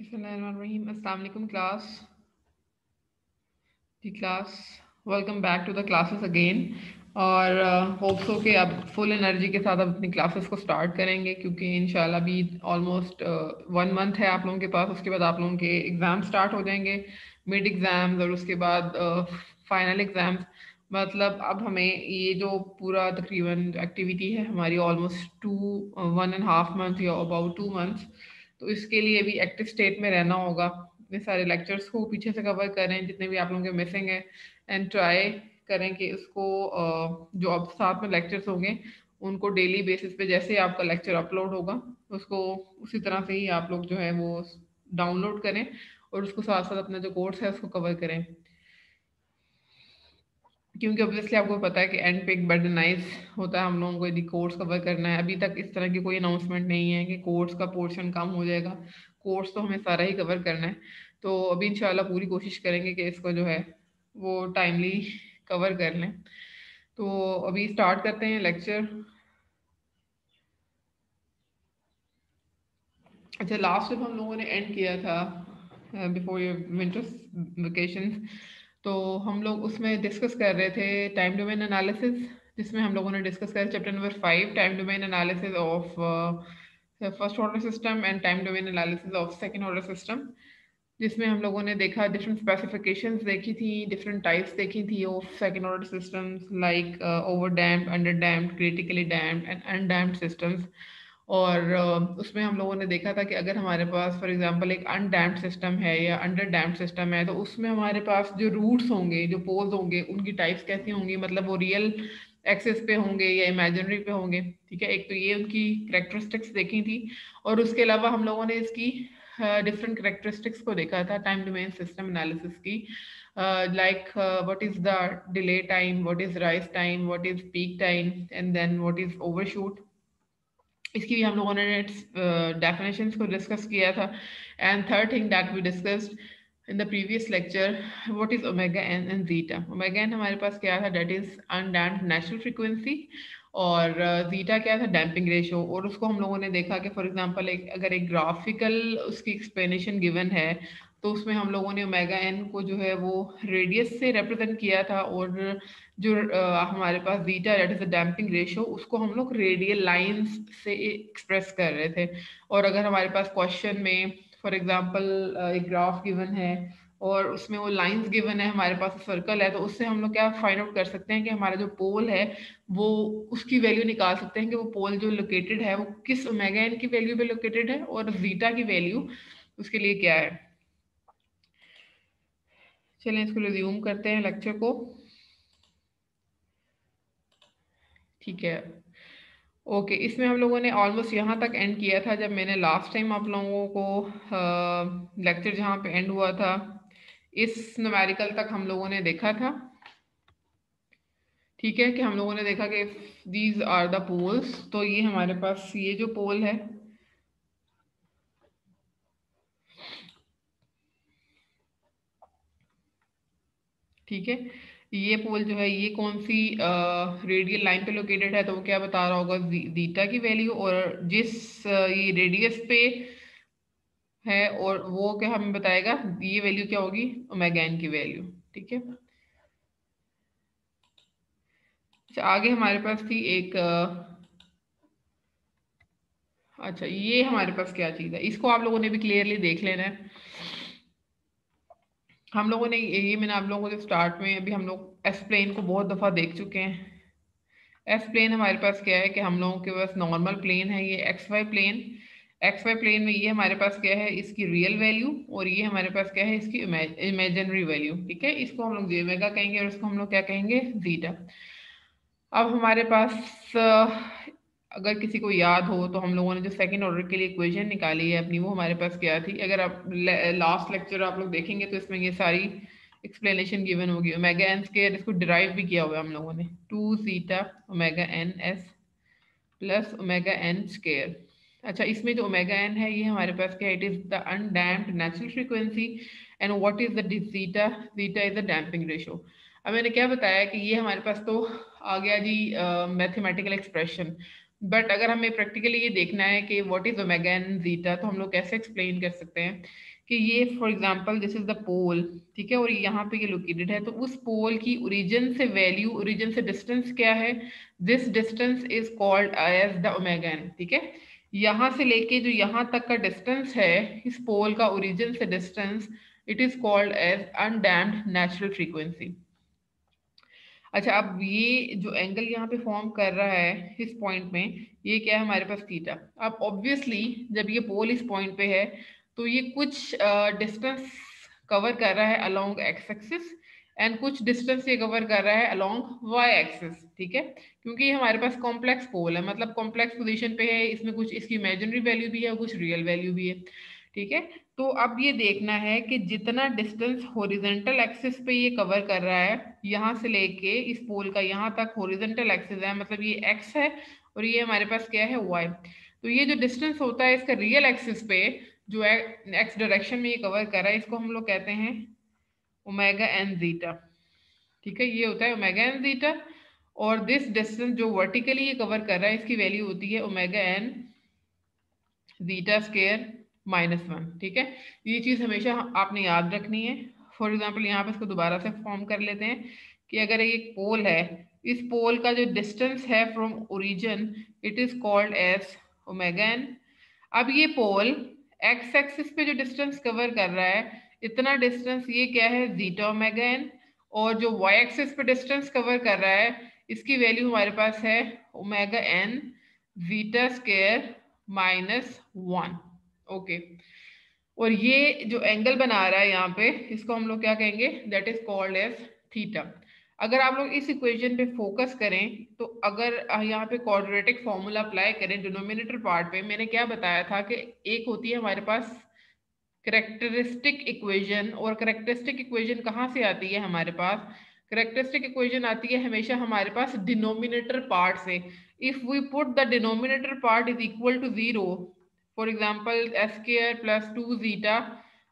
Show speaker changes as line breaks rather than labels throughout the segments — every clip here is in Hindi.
Bismillahirrahmanirrahim. Assalamu alaikum class, welcome back to the classes again. और होप सो कि आप फुल एनर्जी के साथ अपनी क्लासेस को स्टार्ट करेंगे, क्योंकि इंशाल्लाह भी ऑलमोस्ट 1 मंथ है आप लोगों के पास। उसके बाद आप लोगों के एग्ज़ाम स्टार्ट हो जाएंगे, मिड एग्ज़ाम्स, और उसके बाद फाइनल एग्ज़ाम्स। मतलब अब हमें ये जो पूरा तकरीबन एक्टिविटी है हमारी ऑलमोस्ट 1.5 मंथ या अबाउट 2 मंथ्स, तो इसके लिए भी एक्टिव स्टेट में रहना होगा। इतने सारे लेक्चर्स को पीछे से कवर करें जितने भी आप लोगों के मिसिंग है, एंड ट्राई करें कि उसको जो अब साथ में लेक्चर्स होंगे उनको डेली बेसिस पे जैसे आपका लेक्चर अपलोड होगा उसको उसी तरह से ही आप लोग जो है वो डाउनलोड करें, और उसको साथ साथ अपना जो कोर्स है उसको कवर करें। क्योंकि ऑब्वियसली आपको पता है कि एंड पे एक बर्डनाइज होता है हम लोगों को यदि कोर्स कवर करना है। अभी तक इस तरह की कोई अनाउंसमेंट नहीं है कि कोर्स का पोर्शन कम हो जाएगा। कोर्स तो हमें सारा ही कवर करना है। तो अभी इंशाल्लाह पूरी कोशिश करेंगे कि इसको जो है वो टाइमली कवर कर लें। तो अभी स्टार्ट करते हैं लेक्चर। अच्छा, लास्ट जब हम लोगों ने एंड किया था बिफोर योर विंटर्स वेकेशंस, तो हम लोग उसमें डिस्कस कर रहे थे टाइम डोमेन एनालिसिस, जिसमें हम लोगों ने डिस्कस किया chapter number 5, time domain analysis of first order system and time domain analysis of second order system. जिसमें हम लोगों ने देखा डिफरेंट स्पेसिफिकेशंस देखी थी, डिफरेंट टाइप्स देखी थी of second order systems, like over damped, under damped, critically damped and undamped systems. और उसमें हम लोगों ने देखा था कि अगर हमारे पास फॉर एग्जांपल एक अनडैम्प्ड सिस्टम है या अंडर डैम्प्ड सिस्टम है, तो उसमें हमारे पास जो रूट्स होंगे, जो पोल्स होंगे, उनकी टाइप्स कैसी होंगी, मतलब वो रियल एक्सिस पे होंगे या इमेजिनरी पे होंगे। ठीक है, एक तो ये उनकी करेक्टरिस्टिक्स देखी थी, और उसके अलावा हम लोगों ने इसकी डिफरेंट करेक्टरिस्टिक्स को देखा था टाइम डोमेन सिस्टम एनालिसिस की, like what is the delay time, what is rise time, what is peak time, and then what is overshoot. इसकी भी हम लोगों ने डेफिनेशंस को डिस्कस किया था। And third thing that we discussed in the previous lecture, what is omega N and zeta. Omega N हमारे पास क्या था, that is undamped natural frequency, और जीटा क्या था, डैम्पिंग रेशो। और उसको हम लोगों ने देखा कि फॉर एग्जांपल अगर एक ग्राफिकल उसकी एक्सप्लेनेशन गिवन है, तो उसमें हम लोगों ने ओमेगा एन को जो है वो रेडियस से रिप्रेजेंट किया था, और जो हमारे पास beta that is the damping ratio, उसको हम लोग रेडियल लाइंस से एक्सप्रेस कर रहे थे। और अगर हमारे पास क्वेश्चन में फॉर एग्जांपल एक ग्राफ गिवन है और उसमें वो लाइंस गिवन है, हमारे पास सर्कल है, तो उससे हम लोग क्या फाइंड आउट कर सकते हैं कि हमारा जो पोल है वो उसकी वैल्यू निकाल सकते हैं कि वो पोल जो लोकेटेड है वो किस ओमेगा एन की वैल्यू पे लोकेटेड है, और जीटा की वैल्यू उसके लिए क्या है। चलें इसको रिज्यूम करते हैं लेक्चर को। ठीक है, ओके, इसमें हम लोगों ने ऑलमोस्ट यहाँ तक एंड किया था जब मैंने लास्ट टाइम आप लोगों को लेक्चर जहाँ पे एंड हुआ था इस न्यूमेरिकल तक हम लोगों ने देखा था। ठीक है, कि हम लोगों ने देखा कि दीज आर द पोल्स, तो ये हमारे पास ये जो पोल है, ठीक है, ये पोल जो है ये कौन सी रेडियल लाइन पे लोकेटेड है, तो वो क्या बता रहा होगा, जीटा की वैल्यू। और जिस ये रेडियस पे है और वो क्या हमें बताएगा, ये वैल्यू क्या होगी, ओमेगा एन की वैल्यू। ठीक है, अच्छा, आगे हमारे पास थी एक अच्छा, ये हमारे पास क्या चीज़ है, इसको आप लोगों ने भी क्लियरली देख लेना है। हम लोगों ने ये मैंने आप लोगों को जो स्टार्ट में अभी हम लोग एस प्लेन को बहुत दफ़ा देख चुके हैं। एस प्लेन हमारे पास क्या है कि हम लोगों के पास नॉर्मल प्लेन है, ये X Y plane. X Y plane में ये हमारे पास क्या है, इसकी रियल वैल्यू, और ये हमारे पास क्या है, इसकी इमेजिनरी वैल्यू। ठीक है, इसको हम लोग जेमेगा कहेंगे और इसको हम लोग क्या कहेंगे, जीटा। अब हमारे पास अगर किसी को याद हो तो हम लोगों ने जो सेकंड ऑर्डर के लिए इक्वेशन निकाली है अपनी, वो हमारे पास क्या थी। अगर आप लास्ट लेक्चर आप लोग देखेंगे तो इसमें ये सारी एक्सप्लेनेशन गिवन होगी। ओमेगा एन स्क्वायर, इसको डिराइव भी किया हुआ है हम लोगों ने, 2 zeta omega N S plus omega N square. अच्छा, इसमें जो ओमेगा एन है ये हमारे पास क्या है, it is the undamped natural frequency, and what is the zeta, zeta is the damping ratio. अब मैंने क्या बताया कि ये हमारे पास तो आ गया जी मैथमेटिकल एक्सप्रेशन, बट अगर हमें प्रैक्टिकली ये देखना है कि what is omega N zeta, तो हम लोग कैसे एक्सप्लेन कर सकते हैं कि ये for example this is the pole, ठीक है, और यहाँ पे ये लोकेटेड है, तो उस पोल की ओरिजिन से वैल्यू, ओरिजिन से डिस्टेंस क्या है, this distance is called as the omega N, ठीक है। यहाँ से लेके जो यहाँ तक का डिस्टेंस है इस पोल का ओरिजिन से distance, it is called as undamped natural frequency. अच्छा, अब ये जो एंगल यहाँ पे फॉर्म कर रहा है इस पॉइंट में, ये क्या है हमारे पास थीटा। अब ऑब्वियसली जब ये पोल इस पॉइंट पे है तो ये कुछ डिस्टेंस कवर कर रहा है अलोंग एक्स एक्सिस एंड कुछ डिस्टेंस ये कवर कर रहा है अलोंग वाई एक्सिस, ठीक है, क्योंकि ये हमारे पास कॉम्प्लेक्स पोल है, मतलब कॉम्प्लेक्स पोजीशन पे है, इसमें कुछ इसकी इमेजिनरी वैल्यू भी है और कुछ रियल वैल्यू भी है, ठीक है। तो अब ये देखना है कि जितना डिस्टेंस हॉरिजॉन्टल एक्सिस पे ये कवर कर रहा है, यहाँ से लेके इस पोल का यहाँ तक हॉरिजॉन्टल एक्सिस है, मतलब ये एक्स है और ये हमारे पास क्या है वाई, तो ये जो डिस्टेंस होता है इसका रियल एक्सिस पे जो है एक्स डायरेक्शन में ये कवर कर रहा है, इसको हम लोग कहते हैं ओमेगा एन जीटा, ठीक है, ये होता है ओमेगा एन जीटा। और दिस डिस्टेंस जो वर्टिकली ये कवर कर रहा है इसकी वैल्यू होती है ओमेगा एन जीटा स्केयर -1, ठीक है। ये चीज़ हमेशा आपने याद रखनी है। फॉर एग्जाम्पल यहाँ पे इसको दोबारा से फॉर्म कर लेते हैं कि अगर एक पोल है, इस पोल का जो डिस्टेंस है from origin it is called as omega N. अब ये पोल एक्स एक्सिस पे जो डिस्टेंस कवर कर रहा है इतना डिस्टेंस ये क्या है जीटा ओमेगा एन, और जो वाई एक्सिस पे डिस्टेंस कवर कर रहा है इसकी वैल्यू हमारे पास है omega N zeta square -1, okay. और ये जो एंगल बना रहा है यहाँ पे इसको हम लोग क्या कहेंगे, that is called as theta. अगर आप लोग इस इक्वेशन पे फोकस करें तो अगर यहाँ पे क्वाड्रेटिक फॉर्मूला अप्लाई करें डिनोमिनेटर पार्ट पे, मैंने क्या बताया था कि एक होती है हमारे पास करेक्टरिस्टिक इक्वेशन, और करेक्टरिस्टिक इक्वेशन कहाँ से आती है हमारे पास, करेक्टरिस्टिक इक्वेशन आती है हमेशा हमारे पास डिनोमिनेटर पार्ट से। If we put the denominator part is equal to 0, for example S square plus 2 zeta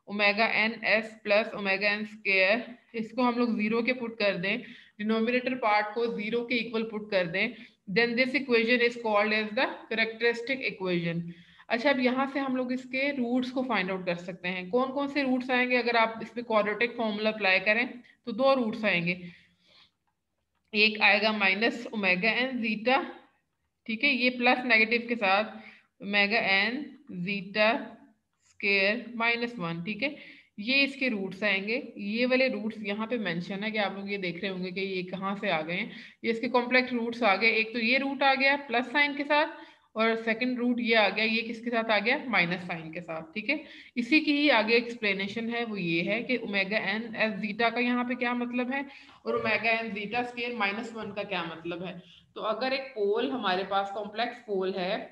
omega N S plus omega N square, इसको हम लोग 0 के पुट कर दें, डिनोमिनेटर पार्ट को 0 के इक्वल पुट कर दें, then this equation is called as the characteristic equation. अच्छा, अब यहाँ से हम लोग इसके रूट्स को फाइंड आउट कर सकते हैं। कौन कौन से रूट्स आएंगे अगर आप इस पे क्वाड्रेटिक फॉर्मूला अप्लाई करें, तो दो रूट्स आएंगे, एक आएगा माइनस ओमेगा एन जीटा, ठीक है, ये प्लस नेगेटिव के साथ ओमेगा एन जीटा स्केयर -1, ठीक है, ये इसके रूट्स आएंगे। ये वाले रूट्स यहाँ पे मेंशन है कि आप लोग ये देख रहे होंगे कि ये कहाँ से आ गए हैं, ये इसके कॉम्प्लेक्स रूट्स आ गए। एक तो ये रूट आ गया प्लस साइन के साथ, और सेकंड रूट ये आ गया, ये किसके साथ आ गया, माइनस साइन के साथ, ठीक है। इसी की ही आगे एक्सप्लेनेशन है, वो ये है कि ओमेगा एन एस जीटा का यहाँ पे क्या मतलब है और ओमेगा एन जीटा स्केयर -1 का क्या मतलब है। तो अगर एक पोल हमारे पास कॉम्प्लेक्स पोल है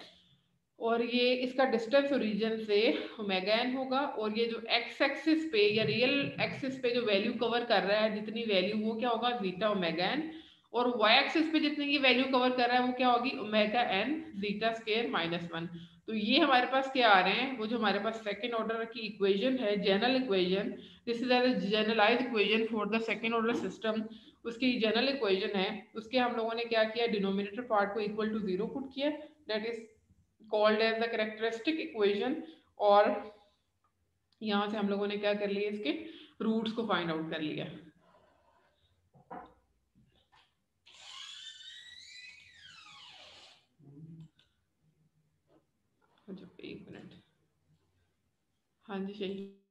और ये इसका डिस्टेंस ओरिजिन से ओमेगा एन होगा, और ये जो एक्स एक्सिस पे या रियल एक्सिस पे जो वैल्यू कवर कर रहा है जितनी वैल्यू, वो क्या होगा जीटा ओमेगा एन, और वाई एक्सिस पे जितनी ये वैल्यू कवर कर रहा है वो क्या होगी ओमेगा एन जीटा स्केयर -1। तो ये हमारे पास क्या आ रहे हैं, वो जो हमारे पास सेकेंड ऑर्डर की इक्वेशन है, general equation, this is a generalize equation for the second order system, उसकी जनरल इक्वेशन है, उसके हम लोगों ने क्या किया, डिनोमिनेटर पार्ट को इक्वल टू 0 पुट किया, that is called as the characteristic equation. और यहाँ से हम लोगों ने क्या कर लिया, इसके रूट्स को फाइंड आउट कर लिया। अच्छा, एक मिनट, हाँ जी सही।